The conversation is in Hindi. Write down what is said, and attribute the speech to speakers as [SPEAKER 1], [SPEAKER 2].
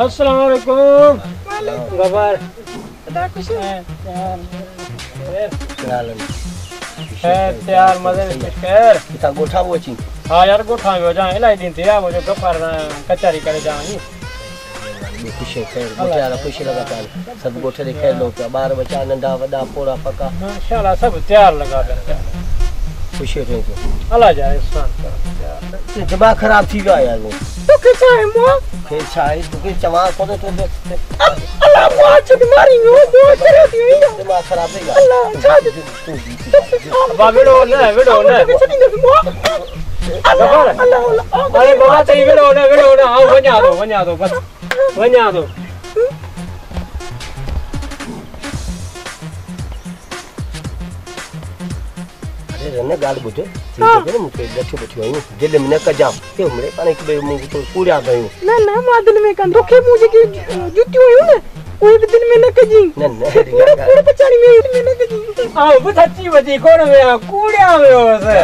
[SPEAKER 1] अस्सलाम वालेकुम। गबर
[SPEAKER 2] बता कुछ
[SPEAKER 1] तैयार मजे में खैर
[SPEAKER 3] किता गोठा वोची
[SPEAKER 1] हां यार गोठा में जा इलाई दिन तेरा मुझे गफर कचहरी करे जाई
[SPEAKER 3] खुशी खैर गोठे वाला खुशी लगा पाल सब गोठे दे खैर लोग बार बच्चा नंदा वदा पोरा पका
[SPEAKER 1] माशाल्लाह सब तैयार लगा दे
[SPEAKER 3] खुशी थे तो
[SPEAKER 1] अल्लाह जाए इंसान कर
[SPEAKER 3] दिमाग खराब थी गया यार वो
[SPEAKER 2] तो कैसा है मो
[SPEAKER 3] फिर छाई तो के चमा को तो
[SPEAKER 2] अल्लाह मो चुट मारी नो दो करे दी
[SPEAKER 3] दिमाग खराब है
[SPEAKER 2] अल्लाह छा
[SPEAKER 1] बाबेड़ो ने
[SPEAKER 2] मो
[SPEAKER 1] गबर अरे बाबा तेरी वेड़ो ने आओ वन्या दो बस वन्या दो
[SPEAKER 3] ने गाल बुझे ठीक मुझे बैठो बैठो आयो दिल में न कजा के हमरे पानी के मुंह तो पूरा गयो
[SPEAKER 2] ना मां दिल में कंदो के मुझे की जुती हुई ना कोई भी दिल में न कजी
[SPEAKER 3] न
[SPEAKER 2] पूरे पचाड़ी में न कजी
[SPEAKER 1] आओ बस अच्छी बजी कोन में कूड़िया में हो से